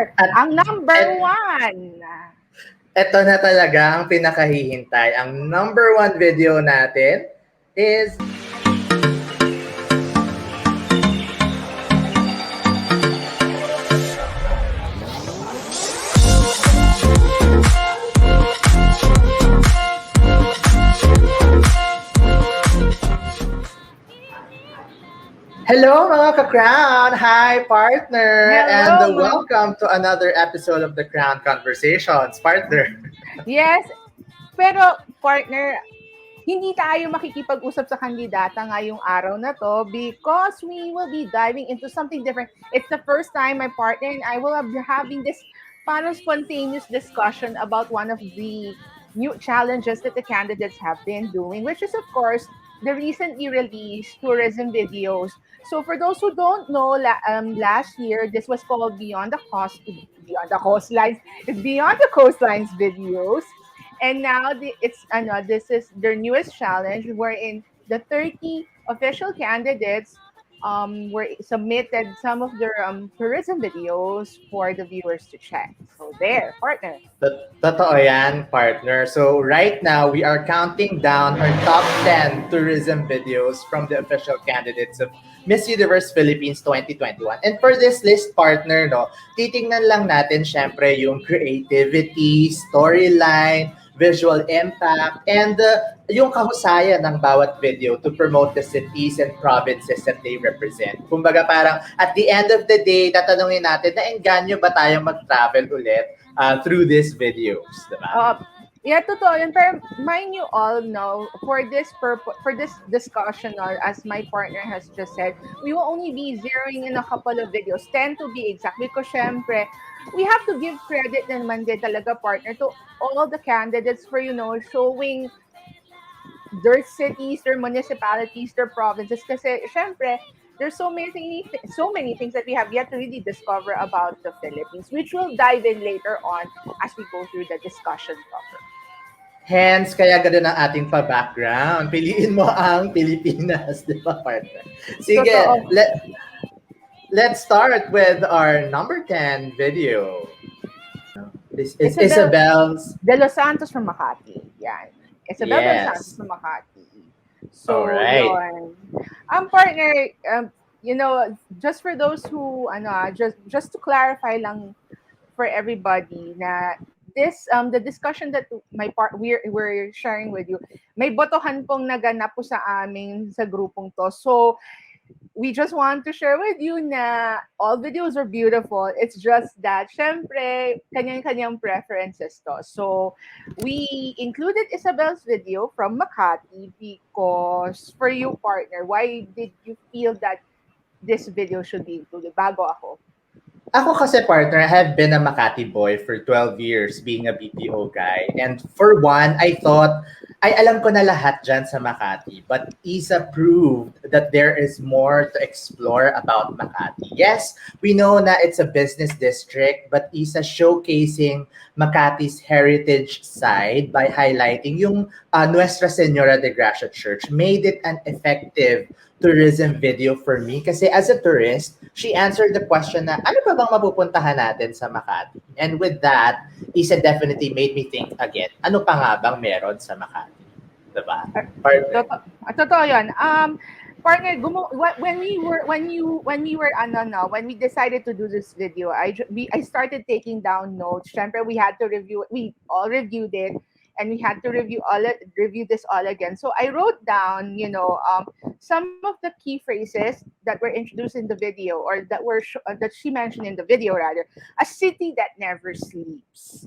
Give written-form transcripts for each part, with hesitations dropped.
At Ang number et, one. eto na talaga ang pinakahihintay. Ang number one video natin is Hello mga ka-Qrown! Hi partner! And Hello, welcome to another episode of the Qrown Conversations, partner. Yes, pero partner, hindi tayo makikipag-usap sa kandidata ngayong araw na to because we will be diving into something different. It's the first time my partner and I will be having this parang spontaneous discussion about one of the new challenges that the candidates have been doing, which is of course the recently released tourism videos. So for those who don't know, last year this was called Beyond the Coastlines, it's Beyond the Coastlines videos, and now this is their newest challenge, wherein the 30 official candidates were submitted some of their tourism videos for the viewers to check. So there, partner. Totoo yan, partner. So right now, we are counting down our top 10 tourism videos from the official candidates of Miss Universe Philippines 2021. And for this list, partner, no, titingnan lang natin syempre yung creativity, storyline, visual impact, and yung kahusayan ng bawat video to promote the cities and provinces that they represent. Kumbaga parang at the end of the day, tatanungin natin, naengganyo ba tayong mag-travel ulit through these videos, diba? Yeah, totoo yun. Pero mind you all know, for this for this discussion, or as my partner has just said, we will only be zeroing in a couple of videos, 10 to be exact, because syempre, we have to give credit naman din talaga, partner, to all the candidates for, showing their cities, their municipalities, their provinces. Kasi syempre, there's so many things that we have yet to really discover about the Philippines, which we'll dive in later on as we go through the discussion proper. Hence, kaya ganun ang ating pa-background. Piliin mo ang Pilipinas, di ba, partner? Sige, Totoo. let's start with our number 10 video. This is Isabel Isabel's. De Los Santos from Makati. Yan. Isabel De Los Santos Yes. from Makati. All So, right. yon. Partner, just for those who, just to clarify lang for everybody na the discussion that we're sharing with you, may botohan pong naganap po sa amin sa grupong to. So, we just want to share with you na all videos are beautiful. It's just that, syempre, kanyang-kanyang preferences to. So, we included Isabel's video from Makati because, for you, partner, why did you feel that this video should be included? Bago ako. Ako kasi, partner, I have been a Makati boy for 12 years being a BPO guy. And for one, I thought, ay alam ko na lahat dyan sa Makati. But Isa proved that there is more to explore about Makati. Yes, we know na it's a business district, but Isa showcasing Makati's heritage side by highlighting yung Nuestra Senora de Gracia Church made it an effective tourism video for me kasi as a tourist, she answered the question na ano pa bang mapupuntahan natin sa Makati? And with that, Isa definitely made me think again, ano pa nga bang meron sa Makati? Diba? Partner. Totoo yun. Partner, when we decided to do this video, I started taking down notes. Syempre, we all reviewed it, and we had to review this all again. So I wrote down, some of the key phrases that were introduced in the video, or that she mentioned in the video rather. A city that never sleeps.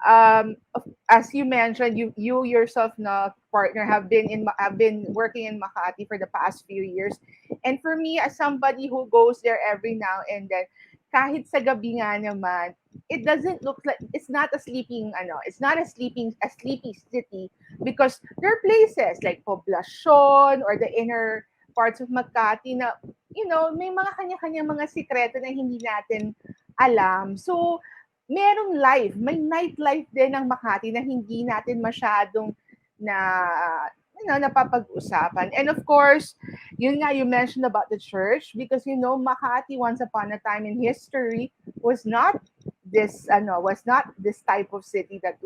As you mentioned, you yourself, na partner, have been working in Makati for the past few years, and for me, as somebody who goes there every now and then, kahit sa gabi nga naman, it doesn't look like it's not a sleepy city, because there are places like Poblacion or the inner parts of Makati na, may mga kanya-kanya mga sikreto na hindi natin alam. So, may nightlife din ng Makati na hindi natin masyadong na napapag-usapan. And of course, yun nga, you mentioned about the church, because Makati once upon a time in history was not was not this type of city that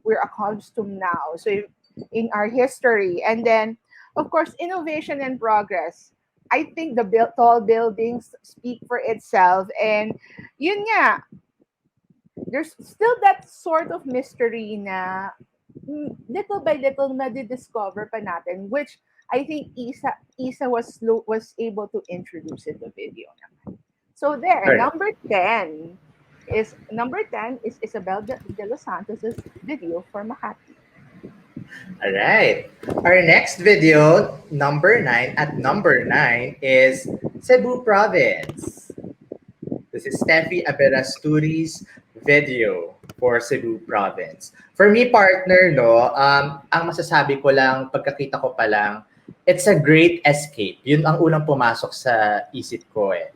we're accustomed now. So in our history, and then of course innovation and progress. I think the tall buildings speak for itself, and yun nga, there's still that sort of mystery na little by little discover pa natin, which I think Isa was able to introduce in the video naman. So there, Correct. number 10 is Isabel de Los Santos's video for Makati. All right. Our next video, number nine, is Cebu Province. This is Steffi Aberasturi's video for Cebu Province. For me, partner, no, ang masasabi ko lang, pagkakita ko pa lang, it's a great escape. Yun ang unang pumasok sa isip ko eh.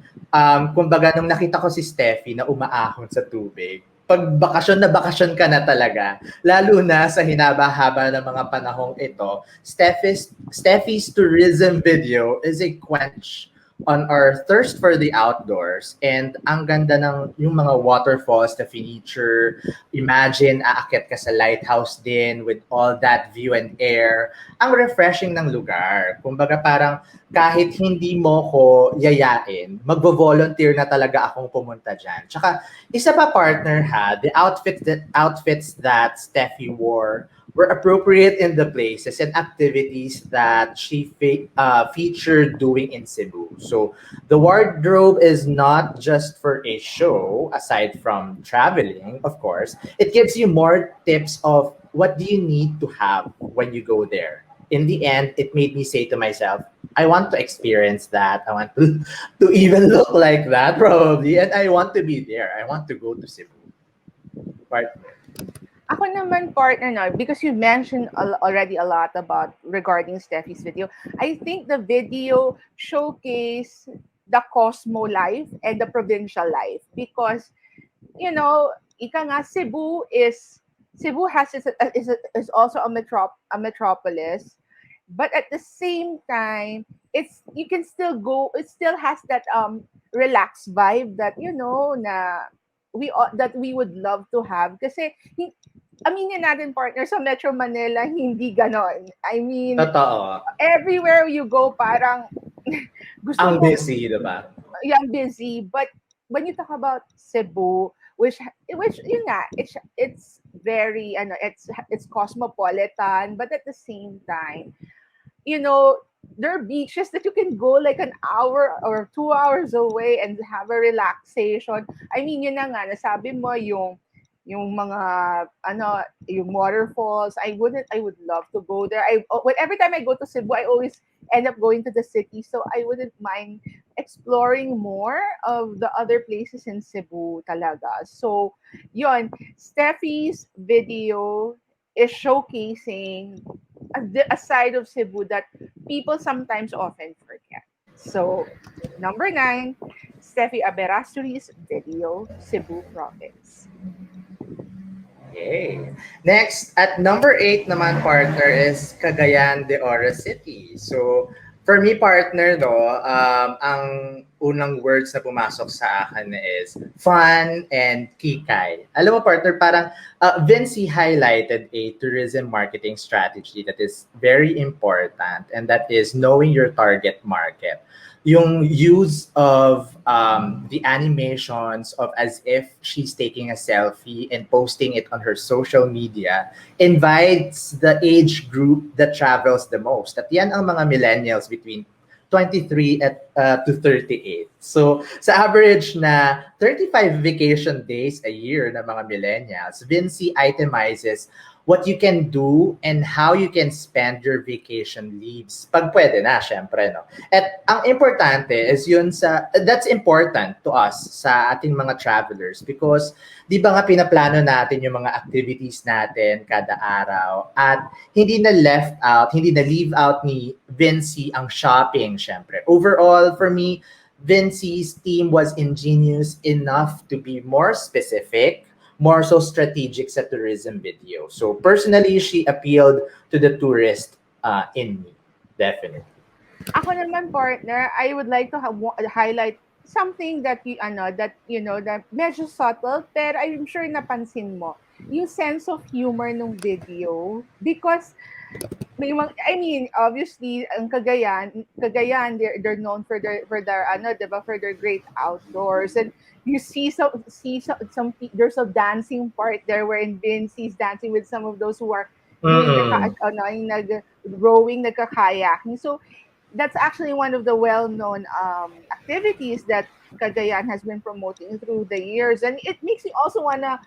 Kumbaga, nung nakita ko si Steffi na umaahon sa tubig, pag bakasyon ka na talaga, lalo na sa hinaba-haba ng mga panahong ito, Steffi's tourism video is a quench on our thirst for the outdoors, and ang ganda ng yung mga waterfalls na feature. Imagine aakyat ka sa lighthouse din with all that view and air. Ang refreshing ng lugar. Kumbaga parang kahit hindi mo ko yayain, magvo-volunteer na talaga akong pumunta dyan. Tsaka isa pa, partner, ha, the outfits that Steffi wore were appropriate in the places and activities that she featured doing in Cebu. So the wardrobe is not just for a show, aside from traveling, of course. It gives you more tips of what do you need to have when you go there. In the end, it made me say to myself, I want to experience that. I want to even look like that, probably. And I want to be there. I want to go to Cebu. Partner. Ako naman, partner, no, because you mentioned already a lot about regarding Steffi's video. I think the video showcase the Cosmo life and the provincial life, because ika nga, Cebu is also a metropolis, but at the same time, you can still go. It still has that relaxed vibe that na that we would love to have, kasi aminin natin, partner, sa Metro Manila, hindi ganon. I mean, Totoo. everywhere you go, parang gusto Ang mo, busy, diba? yung busy. But when you talk about Cebu, which yun nga, it's very, it's cosmopolitan, but at the same time, there are beaches that you can go like an hour or 2 hours away and have a relaxation. I mean, yun na nga, nasabi mo yung mga yung waterfalls. I would love to go there. Every time I go to Cebu, I always end up going to the city, so I wouldn't mind exploring more of the other places in Cebu talaga. So yon, Steffi's video is showcasing a side of Cebu that people sometimes often forget. So number 9, Steffi Aberasturi's video, Cebu Province. Okay. Next, at number 8 naman, partner, is Cagayan de Oro City. So, for me, partner, no, ang unang words na pumasok sa akin is fun and kikay. Alam mo, partner, parang Vinci highlighted a tourism marketing strategy that is very important, and that is knowing your target market. Yung use of the animations of as if she's taking a selfie and posting it on her social media invites the age group that travels the most. At yan ang mga millennials between 23 to 38. So, sa average na 35 vacation days a year ng mga millennials, Vinci itemizes what you can do and how you can spend your vacation leaves. Pag pwede na, syempre, no? At ang importante is that's important to us sa ating mga travelers, because di ba nga pinaplano natin yung mga activities natin kada araw, at hindi na leave out ni Vinci ang shopping, syempre. Overall, for me, Vinci's team was ingenious enough to be more specific, more so strategic sa tourism video. So personally, she appealed to the tourist in me. Definitely. Ako naman, partner, I would like to highlight something that that medyo subtle, pero I'm sure napansin mo yung sense of humor nung video because I mean, obviously, ang Cagayan, they're known for their diba, for their great outdoors. And you there's a dancing part there wherein Vincy's dancing with some of those who are doing Mm-mm. yung rowing, nagka-kayaking. So that's actually one of the well-known activities that Cagayan has been promoting through the years, and it makes you also wanna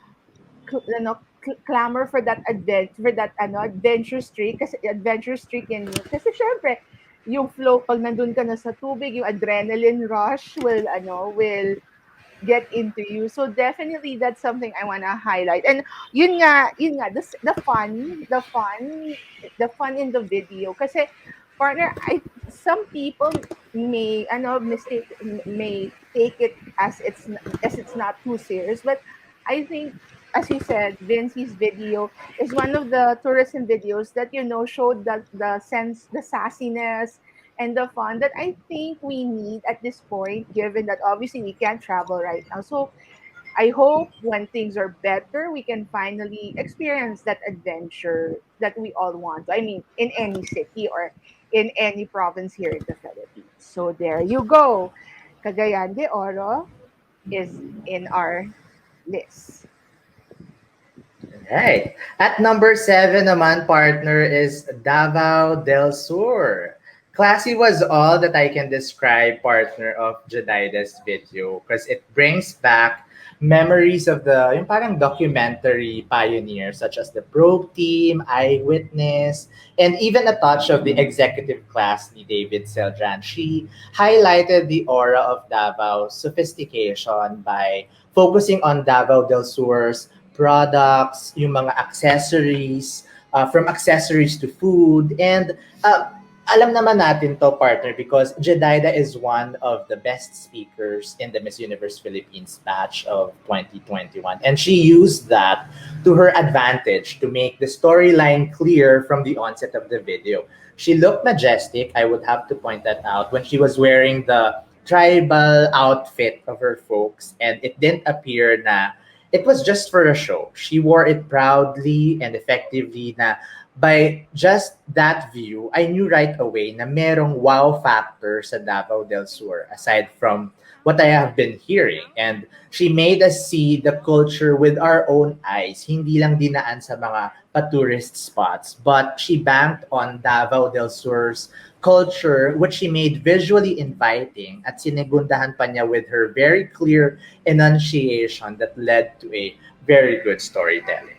clamor for that adventure streak kasi adventure streak yan yun. Kasi syempre, yung flow pag nandun ka na sa tubig, yung adrenaline rush will get into you. So definitely that's something I want to highlight. And yun nga the fun in the video kasi partner I some people may take it as it's not too serious, but I think as you said, Vincy's video is one of the tourism videos that showed the sense, the sassiness, and the fun that I think we need at this point, given that obviously we can't travel right now. So I hope when things are better, we can finally experience that adventure that we all want. I mean, in any city or in any province here in the Philippines. So there you go. Cagayan de Oro is in our list. Right. At number 7 naman, partner, is Davao del Sur. Classy was all that I can describe, partner, of Jedida's video because it brings back memories of the yung parang documentary pioneers such as the probe team, eyewitness, and even a touch of the executive class ni David Seldran. She highlighted the aura of Davao's sophistication by focusing on Davao del Sur's products, yung mga accessories, from accessories to food. And alam naman natin to, partner, because Jedida is one of the best speakers in the Miss Universe Philippines batch of 2021. And she used that to her advantage to make the storyline clear from the onset of the video. She looked majestic, I would have to point that out, when she was wearing the tribal outfit of her folks, and it didn't appear na it was just for a show. She wore it proudly and effectively na by just that view, I knew right away na merong wow factor sa Davao del Sur aside from what I have been hearing. And she made us see the culture with our own eyes. Hindi lang dinaan sa mga pa-tourist spots, but she banked on Davao del Sur's culture, which she made visually inviting at sinegundahan pa niya with her very clear enunciation that led to a very good storytelling.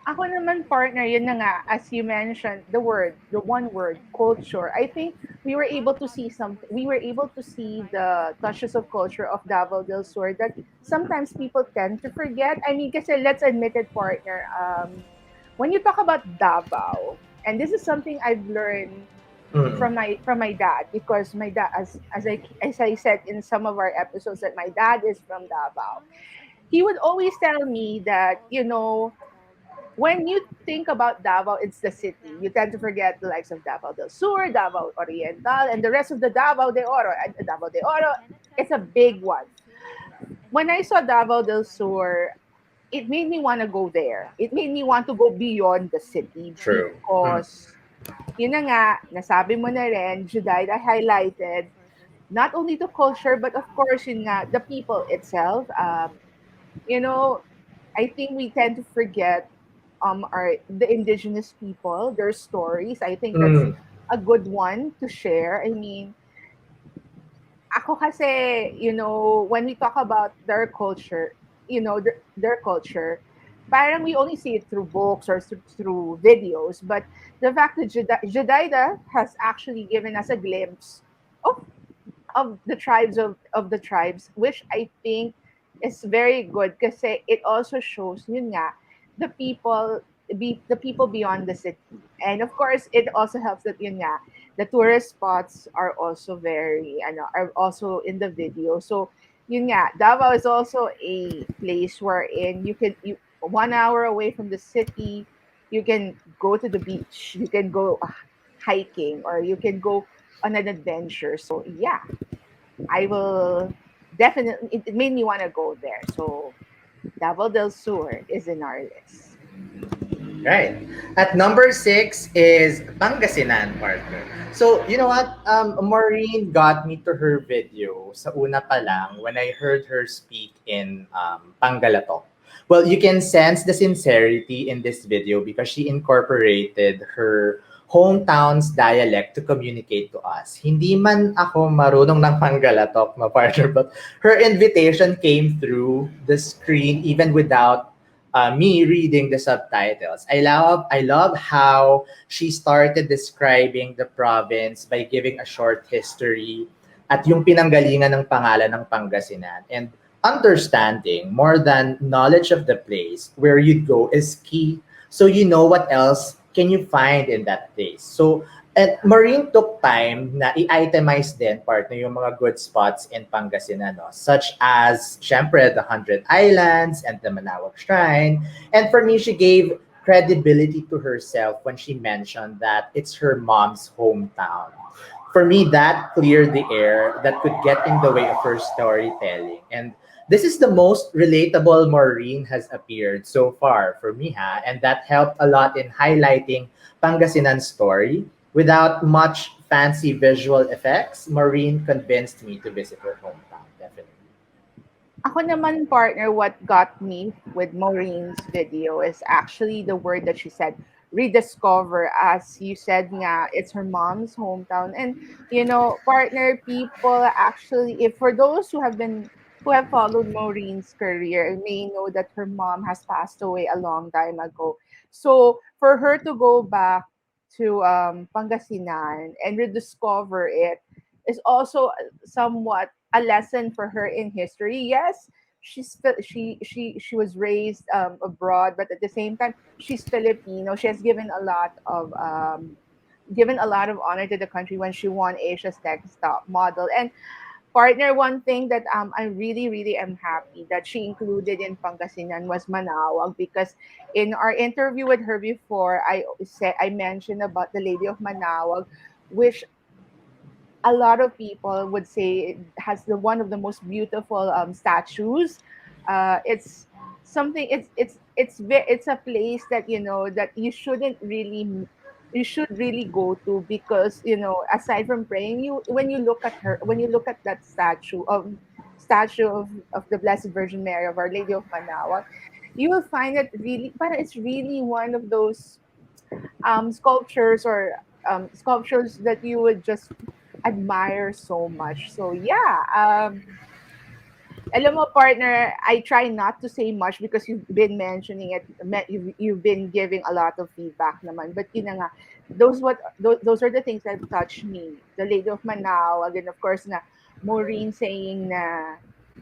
Ako naman partner, yun na nga, as you mentioned, the one word, culture. I think we were able to see the touches of culture of Davao del Sur that sometimes people tend to forget. I mean, kasi let's admit it, partner, when you talk about Davao, and this is something I've learned Mm. from my dad, because my dad, as I said in some of our episodes, that my dad is from Davao. He would always tell me that when you think about Davao, it's the city. You tend to forget the likes of Davao del Sur, Davao Oriental, and the rest of the Davao de Oro. And Davao de Oro, it's a big one. When I saw Davao del Sur, it made me want to go there. It made me want to go beyond the city True. Mm. because, yun na nga, nasabi mo na rin, Judaida highlighted, not only the culture, but of course, yun nga, the people itself. You know, I think we tend to forget our the indigenous people, their stories. I think that's Mm. a good one to share. I mean, ako kasi, when we talk about their culture, their culture, parang we only see it through books or through videos. But the fact that Jedidah has actually given us a glimpse of of the tribes, which I think is very good kasi it also shows yun nga the people beyond the city. And of course, it also helps that yun nga the tourist spots are also are also in the video. So yun nga, Davao is also a place wherein you 1 hour away from the city, you can go to the beach, you can go hiking, or you can go on an adventure. So yeah, I will definitely, it made me want to go there. So Davao del Sur is in our list. Right. At number six is Pangasinan, partner. So, you know what? Maureen got me to her video sa una pa lang when I heard her speak in Pangalatok. Well, you can sense the sincerity in this video because she incorporated her hometown's dialect to communicate to us. Hindi man ako marunong ng Pangalatok, my partner, but her invitation came through the screen even without me reading the subtitles. I love how she started describing the province by giving a short history at yung pinanggalingan ng pangalan ng Pangasinan. And understanding more than knowledge of the place where you'd go is key. So you know what else can you find in that place. So and Marine took time na i-itemize din partner yung mga good spots in Pangasinan, no? Such as, syempre, the Hundred Islands and the Manawag Shrine. And for me, she gave credibility to herself when she mentioned that it's her mom's hometown. For me, that cleared the air that could get in the way of her storytelling. And this is the most relatable Maureen has appeared so far for me, ha? And that helped a lot in highlighting Pangasinan's story. Without much fancy visual effects, Maureen convinced me to visit her hometown, definitely. Ako naman, partner, what got me with Maureen's video is actually the word that she said, rediscover. As you said nga, it's her mom's hometown. And, partner, people actually, if for those who have followed Maureen's career, may know that her mom has passed away a long time ago. So for her to go back to Pangasinan and rediscover it is also somewhat a lesson for her in history. Yes, she was raised abroad, but at the same time, she's Filipino. She has given a lot of honor to the country when she won Asia's Next Top Model. And partner, one thing that I really really am happy that she included in Pangasinan was Manawag, because in our interview with her before, I mentioned about the Lady of Manawag, which a lot of people would say it has the one of the most beautiful statues. It's something. It's a place that that you should really go to, because aside from praying, you when you look at that statue of the Blessed Virgin Mary, of Our Lady of Manaoag, you will find it really, but it's really one of those sculptures that you would just admire so much. So yeah, alam mo, partner, I try not to say much because you've been mentioning it. You've been giving a lot of feedback naman. But yun na nga, those are the things that touch me. The Lady of Manawag, and of course na Maureen saying na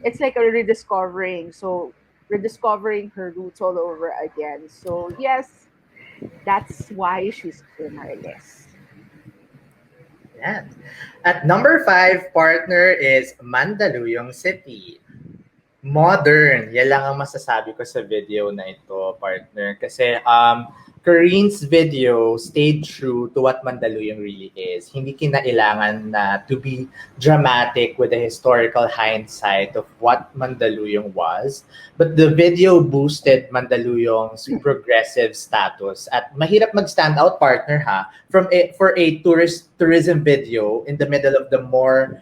it's like a rediscovering. So rediscovering her roots all over again. So yes, that's why she's in our list. Yeah. At number five, partner, is Mandaluyong City. Modern. Yan lang ang masasabi ko sa video na ito, partner. Kasi Kareen's video stayed true to what Mandaluyong really is. Hindi kinailangan na to be dramatic with the historical hindsight of what Mandaluyong was. But the video boosted Mandaluyong's progressive status. At mahirap mag-stand out, partner, ha? For a tourism video in the middle of the more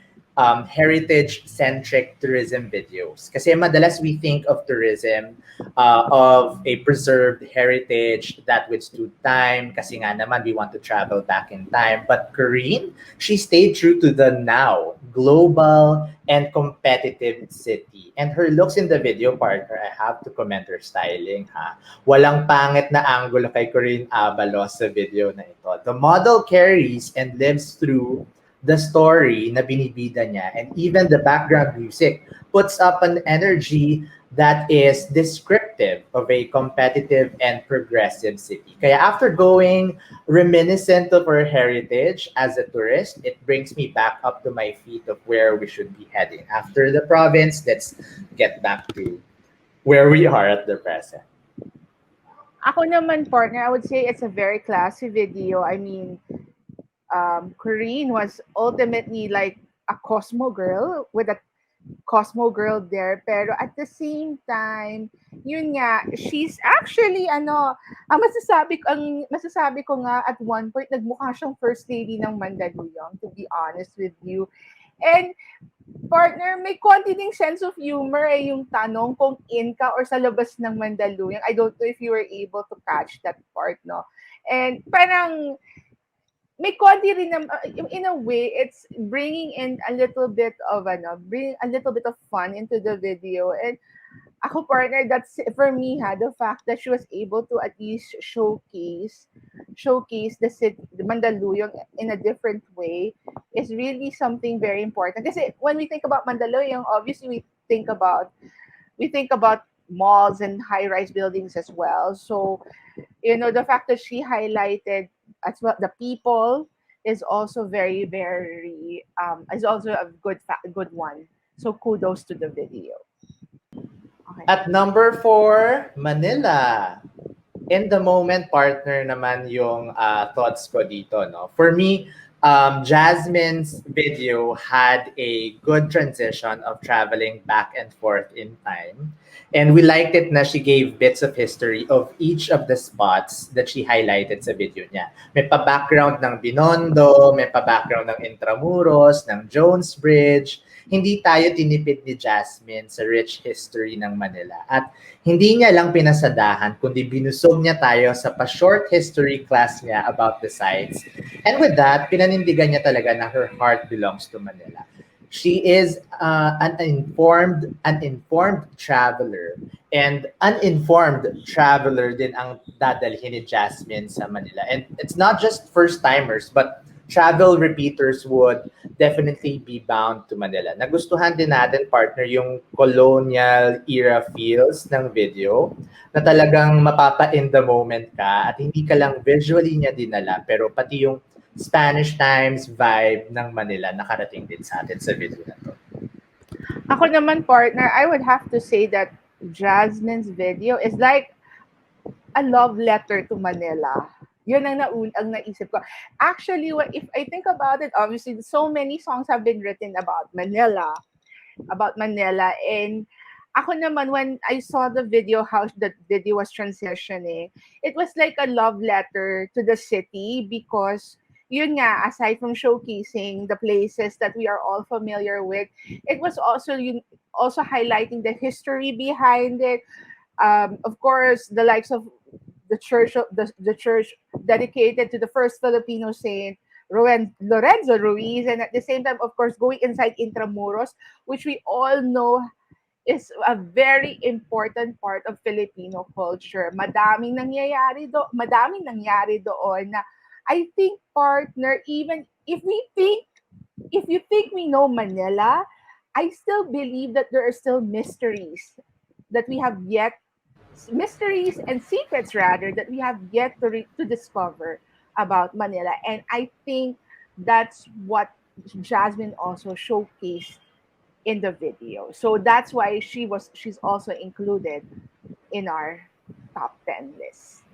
heritage-centric tourism videos. Kasi madalas we think of tourism of a preserved heritage that withstood time. Kasi nga naman we want to travel back in time. But Corinne, she stayed true to the now, global and competitive city. And her looks in the video, partner, I have to commend her styling, ha? Walang pangit na angulo kay Corinne Avalos sa video na ito. The model carries and lives through the story na binibida niya, and even the background music puts up an energy that is descriptive of a competitive and progressive city. Kaya after going reminiscent of our heritage as a tourist, it brings me back up to my feet of where we should be heading. After the province, let's get back to where we are at the present. Ako naman, partner, I would say it's a very classy video. I mean, Corinne was ultimately like a Cosmo girl with a Cosmo girl there, pero at the same time, yun nga, she's actually ang masasabi ko nga at one point nagmukha siyang first lady ng Mandaluyong, to be honest with you. And partner, may konti ding sense of humor yung tanong kung in ka or sa labas ng Mandaluyong. I don't know if you were able to catch that part, no? And parang may konti rin in a way, it's bringing in a little bit of bring a little bit of fun into the video. And ako partner, that's for me the fact that she was able to at least showcase the Mandaluyong in a different way is really something very important. Kasi when we think about Mandaluyong, obviously we think about malls and high-rise buildings as well. So the fact that she highlighted as well the people is also very very is also a good one. So kudos to the video. Okay. At number 4, Manila. In the moment partner naman yung thoughts ko dito, no? For me, Jasmine's video had a good transition of traveling back and forth in time. And we liked it na she gave bits of history of each of the spots that she highlighted sa video niya. May pa-background ng Binondo, may pa-background ng Intramuros, ng Jones Bridge. Hindi tayo tinipid ni Jasmine sa rich history ng Manila. At hindi niya lang pinasadahan, kundi binusog niya tayo sa pa-short history class niya about the sites. And with that, pinanindigan niya talaga na her heart belongs to Manila. She is an informed traveler. And uninformed traveler din ang dadalhin ni Jasmine sa Manila. And it's not just first-timers, but travel repeaters would definitely be bound to Manila. Nagustuhan din natin, partner, yung colonial era feels ng video na talagang mapapa in the moment ka at hindi ka lang visually niya dinala pero pati yung Spanish times vibe ng Manila nakarating din sa atin sa video na to. Ako naman partner, I would have to say that Jasmine's video is like a love letter to Manila. Yun ang naisip ko. Actually, if I think about it, obviously, so many songs have been written about Manila. And ako naman, when I saw the video, how the video was transitioning, it was like a love letter to the city because, yun nga, aside from showcasing the places that we are all familiar with, it was also highlighting the history behind it. Of course, the likes of the church dedicated to the first Filipino saint, Lorenzo Ruiz, and at the same time, of course, going inside Intramuros, which we all know is a very important part of Filipino culture. Madaming nangyari doon na I think partner, even if you think we know Manila, I still believe that there are still that we have yet mysteries and secrets rather that we have yet to discover about Manila. And I think that's what Jasmine also showcased in the video. So that's why she's also included in our top 10 list.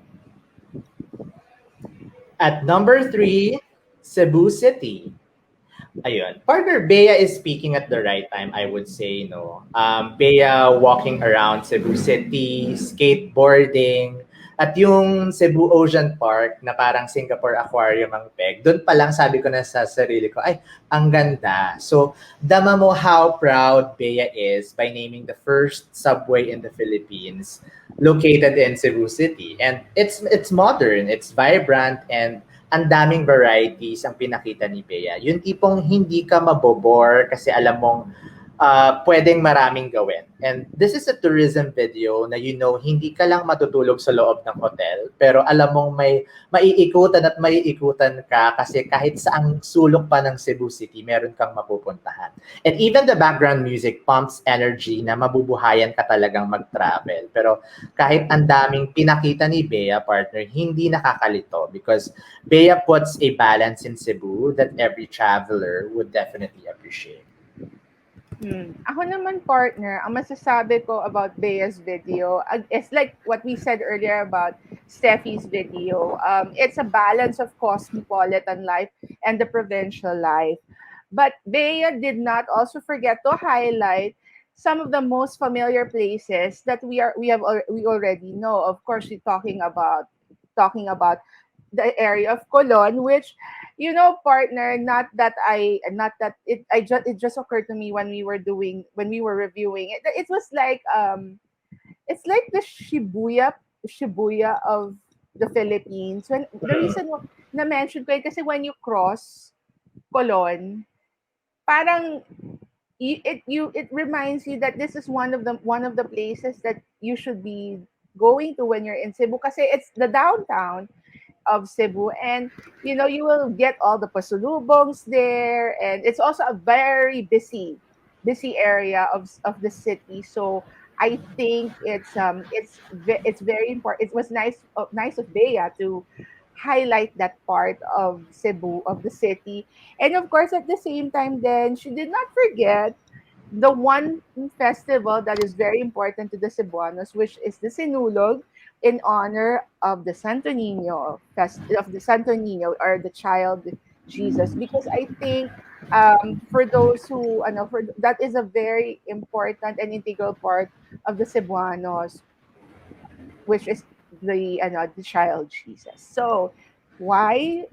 At number 3, Cebu City. Ayun. Partner, Bea is speaking at the right time, I would say, no. Bea walking around Cebu City, skateboarding, at yung Cebu Ocean Park na parang Singapore Aquarium ang peg. Doon pa lang sabi ko na sa sarili ko, ay, ang ganda. So, dama mo how proud Bea is by naming the first subway in the Philippines located in Cebu City. And it's modern, it's vibrant, and ang daming varieties ang pinakita ni Bea. Yung tipong hindi ka mabobore kasi alam mong pwedeng maraming gawin. And this is a tourism video na hindi ka lang matutulog sa loob ng hotel, pero alam mong may maiikutan ka kasi kahit saang sulok pa ng Cebu City, meron kang mapupuntahan. And even the background music pumps energy na mabubuhayan ka talagang mag-travel. Pero kahit ang daming pinakita ni Bea, partner, hindi nakakalito because Bea puts a balance in Cebu that every traveler would definitely appreciate. Ako naman partner, ang masasabi ko about Bea's video, it's like what we said earlier about Steffi's video. It's a balance of cosmopolitan life and the provincial life. But Bea did not also forget to highlight some of the most familiar places that we already know. Of course, she's talking about the area of Colon, which, partner, it just occurred to me when we were reviewing it. It was like it's like the Shibuya of the Philippines. When the reason na mention ko yun, kasi when you cross Colon, parang it reminds you that this is one of the places that you should be going to when you're in Cebu, kasi it's the downtown of Cebu, and you will get all the pasulubongs there, and it's also a very busy area of the city. So I think it's very important. It was nice of Bea to highlight that part of Cebu, of the city. And of course, at the same time, then she did not forget the one festival that is very important to the Cebuanos, which is the Sinulog, in honor of the Santo Nino, or the child Jesus. Because I think, for those who, that is a very important and integral part of the Cebuanos, which is the child Jesus. So why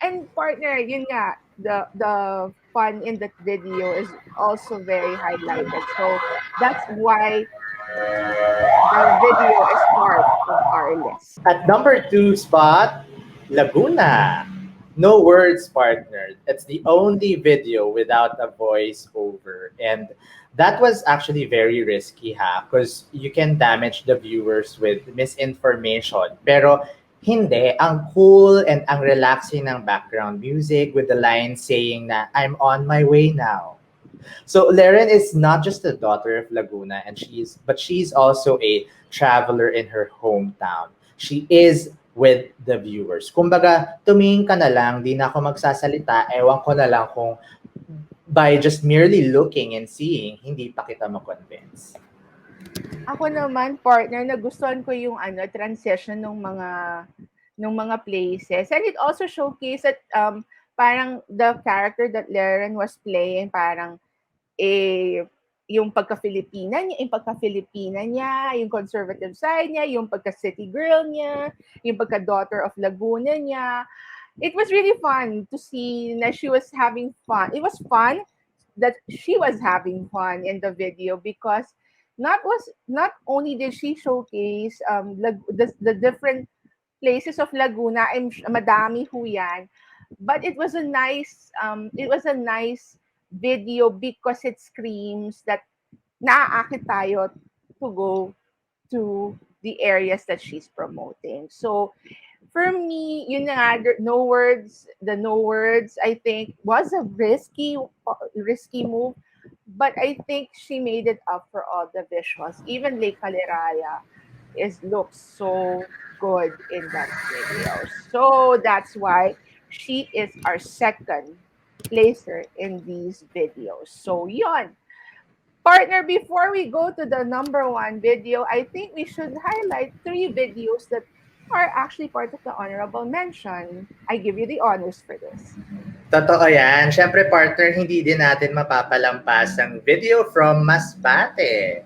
and partner, yun nga, the fun in that video is also very highlighted. So that's why the video is part of our list. At number two spot, Laguna. No words, partner. It's the only video without a voiceover. And that was actually very risky, ha? Because you can damage the viewers with misinformation. Pero hindi. Ang cool and ang relaxing ng background music with the line saying na, I'm on my way now. So Laren is not just a daughter of Laguna, and she's also a traveler in her hometown. She is with the viewers. Kumbaga, tumingin ka na lang, di na ako magsasalita, ewan ko na lang kung by just merely looking and seeing, hindi pa kita makonvince. Ako naman, partner, nagustuhan ko yung transition ng mga places. And it also showcased that, parang the character that Laren was playing, parang yung pagka-Filipina niya, yung conservative side niya, yung pagka-city girl niya, yung pagka-daughter of Laguna niya. It was really fun to see na she was having fun. It was fun that she was having fun in the video, because not only did she showcase the different places of Laguna, madami ho yan, but it was a nice video, because it screams that naaakit tayo to go to the areas that she's promoting. So for me, yun na nga, the no words, I think, was a risky move, but I think she made it up for all the visuals. Even Lake Caliraya looks so good in that video. So that's why she is our second placer in these videos. So yon. Partner, before we go to the number one video, I think we should highlight three videos that are actually part of the honorable mention. I give you the honors for this. Totoo yan. Siyempre, partner, hindi din natin mapapalampas ang video from Masbate.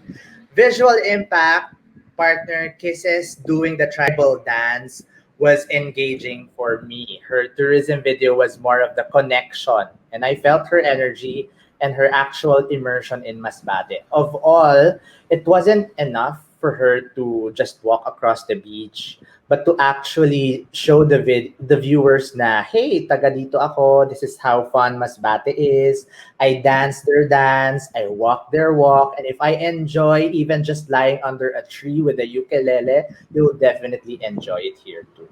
Visual impact, partner, Kisses doing the tribal dance was engaging for me. Her tourism video was more of the connection, and I felt her energy and her actual immersion in Masbate. Of all, it wasn't enough for her to just walk across the beach, but to actually show the viewers na, hey, taga dito ako, this is how fun Masbate is. I dance their dance, I walk their walk, and if I enjoy even just lying under a tree with a ukulele, you'll definitely enjoy it here too.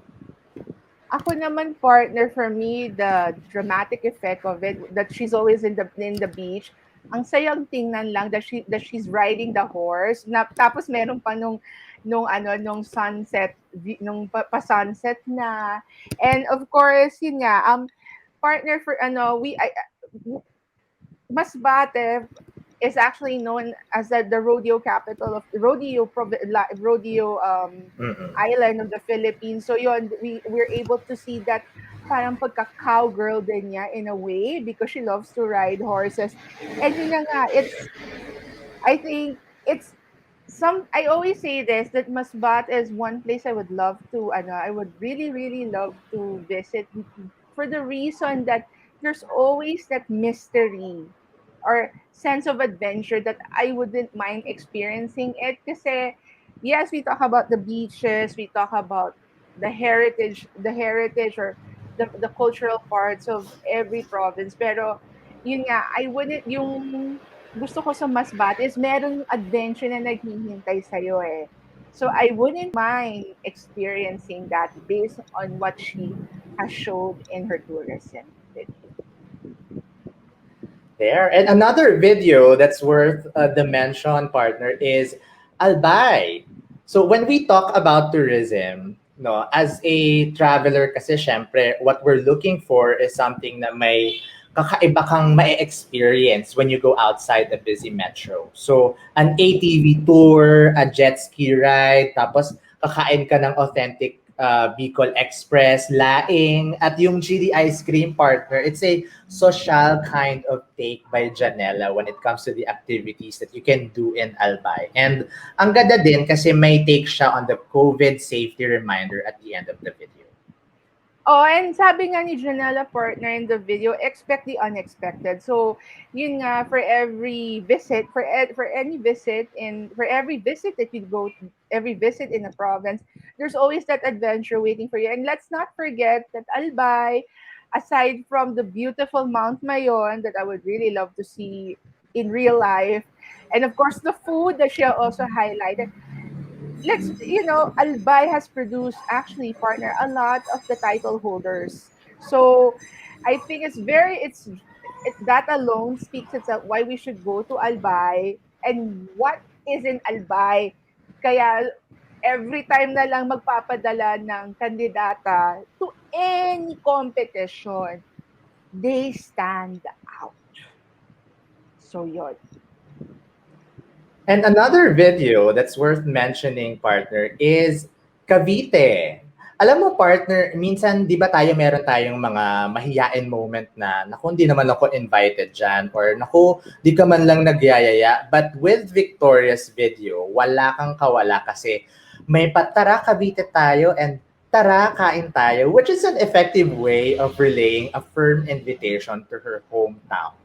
Ako naman, partner, for me, the dramatic effect of it, that she's always in the beach. Ang sayang tingnan lang that she's riding the horse. Tapos meron pa nung sunset, nung pa-sunset na. And of course, yun nga, partner, for Masbate is actually known as the rodeo capital of rodeo Mm-mm. island of the Philippines. So yun, we're able to see that parang pagka-cowgirl din niya in a way because she loves to ride horses. And yun na nga, I think it's I always say this that Masbat is one place I would love to I would really love to visit for the reason that there's always that mystery or sense of adventure that I wouldn't mind experiencing it kasi yes, we talk about the beaches, we talk about the heritage or the cultural parts of every province, pero yun nga, I wouldn't yung gusto ko sa Masbate is merong adventure na naghihintay sa'yo eh. So I wouldn't mind experiencing that based on what she has showed in her tourism video. There. And another video that's worth the mention, partner, is Albay. So when we talk about tourism, no, as a traveler kasi syempre, what we're looking for is something na may kakaiba kang ma-experience when you go outside the busy metro. So, an ATV tour, a jet ski ride, tapos kakain ka ng authentic Bicol Express, laing, at yung chili ice cream, partner. It's a social kind of take by Janela when it comes to the activities that you can do in Albay. And ang ganda din kasi may take siya on the COVID safety reminder at the end of the video. Oh, and sabi nga ni Janela partner in the video, expect the unexpected. So, yun nga, for every visit, for any visit, for every visit that you go to, every visit in a province, there's always that adventure waiting for you. And let's not forget that Albay, aside from the beautiful Mount Mayon that I would really love to see in real life, and of course the food that she also highlighted, Albay has produced actually partner a lot of the title holders. So I think that alone speaks itself why we should go to Albay and what is in Albay. Kaya every time na lang magpapadala ng kandidata to any competition, they stand out. So yun. And another video that's worth mentioning, partner, is Cavite. Alam mo, partner, minsan di ba meron tayong mga mahiyain moment na, naku, hindi naman ako invited dyan, or naku, di ka man lang nagyayaya. But with Victoria's video, wala kang kawala kasi may patara Cavite tayo and tara kain tayo, which is an effective way of relaying a firm invitation to her hometown.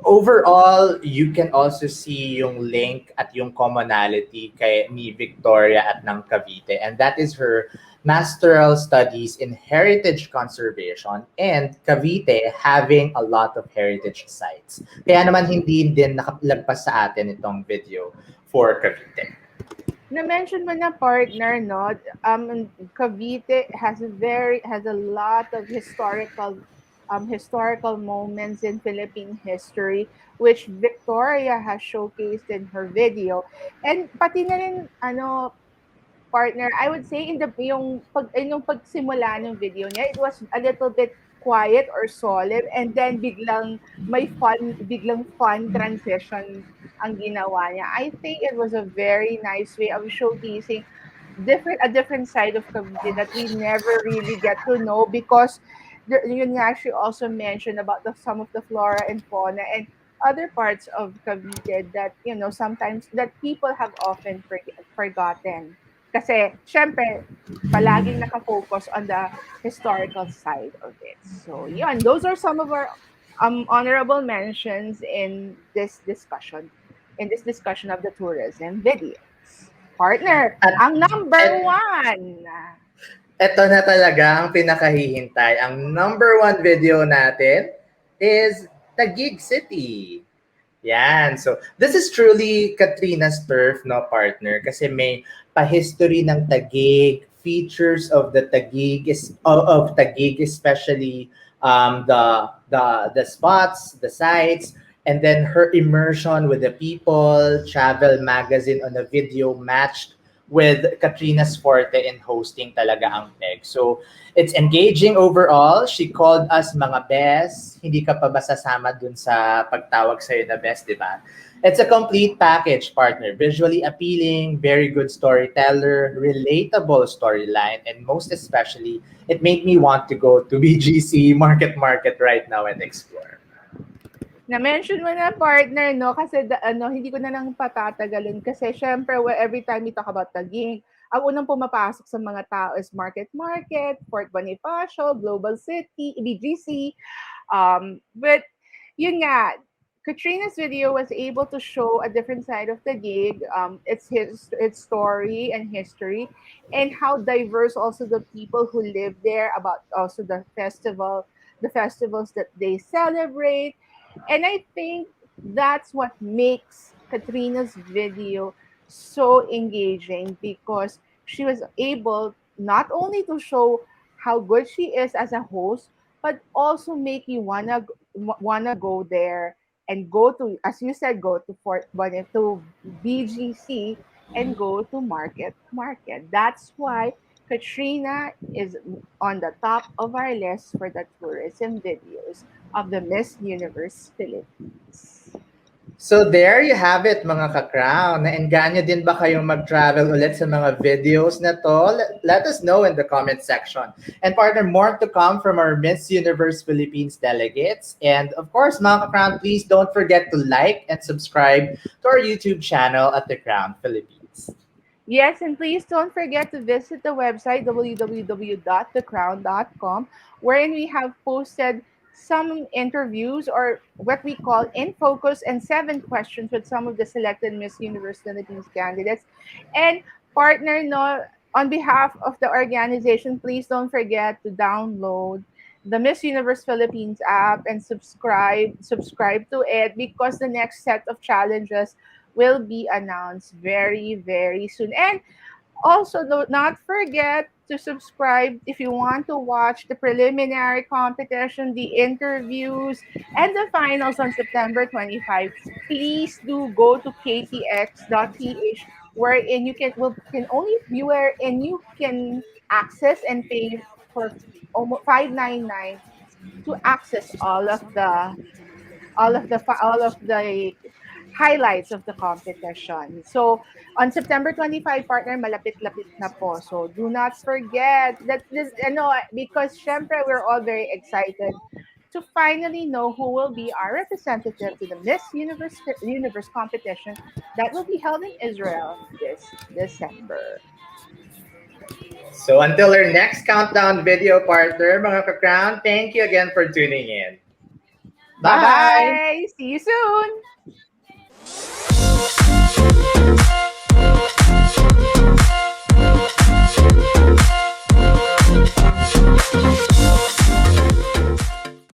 Overall, you can also see yung link at yung commonality kay ni Victoria at ng Cavite, and that is her masteral studies in heritage conservation and Cavite having a lot of heritage sites. Kaya naman hindi din nakalagpas sa atin itong video for Cavite. Na-mention mo na partner, no? Cavite has a lot of historical moments in Philippine history which Victoria has showcased in her video. And pati na rin partner, I would say yung pagsimula ng video niya, it was a little bit quiet or solemn and then biglang fun transition ang ginawa niya. I think it was a very nice way of showcasing a different side of Cavite that we never really get to know because yun nga, she also mentioned about some of the flora and fauna and other parts of Cavite that sometimes that people have often forgotten. Kasi, syempre, palaging nakafocus on the historical side of it. So, yun. Those are some of our honorable mentions in this discussion of the tourism videos. Partner, ang number one. Ito na talaga ang pinakahihintay. Ang number one video natin is Taguig City. Yan. So, this is truly Katrina's turf, no, partner? Kasi may pa-history ng Taguig, features of the Taguig, of Taguig, especially the spots, the sites, and then her immersion with the people, travel magazine on a video matched with Katrina's forte in hosting talaga ang peg. So, it's engaging overall. She called us mga best. Hindi ka pa ba sasama dun sa pagtawag sa'yo na best, di ba? It's a complete package, partner. Visually appealing, very good storyteller, relatable storyline, and most especially, it made me want to go to BGC Market right now and explore. Na-mention mo na partner, no? Kasi hindi ko na lang patatagalin. Kasi syempre, every time we talk about Taguig, ang unang pumapasok sa mga tao is Market, Fort Bonifacio, Global City, BGC. But yun nga, Katrina's video was able to show a different side of the gig, its story and history, and how diverse also the people who live there, about also the festivals that they celebrate. And I think that's what makes Katrina's video so engaging, because she was able not only to show how good she is as a host, but also make you wanna go there and go to, as you said, go to Fort Bonif, to BGC, and go to Market. That's why Katrina is on the top of our list for the tourism videos of the Miss Universe Philippines. So there you have it, mga ka-crown. Naengganyo din ba kayong mag-travel ulit sa mga videos na to? Let us know in the comment section. And partner, more to come from our Miss Universe Philippines delegates. And of course, mga ka-crown, please don't forget to like and subscribe to our YouTube channel at The Crown Philippines. Yes, and please don't forget to visit the website www.thecrown.com, wherein we have posted some interviews, or what we call In Focus, and 7 questions with some of the selected Miss Universe Philippines candidates. And partner, no, on behalf of the organization, please don't forget to download the Miss Universe Philippines app and subscribe to it, because the next set of challenges will be announced very, very soon. And also, do not forget to subscribe if you want to watch the preliminary competition, the interviews, and the finals on September 25. Please do go to ktx.ph, wherein can only wherein you can access and pay for almost 599 to access all of the highlights of the competition. So on September 25, partner, malapit-lapit na po. So do not forget that this, because syempre we're all very excited to finally know who will be our representative to the Universe competition that will be held in Israel this December. So until our next countdown video, partner, mga ka-crown, thank you again for tuning in. Bye! Bye-bye! See you soon!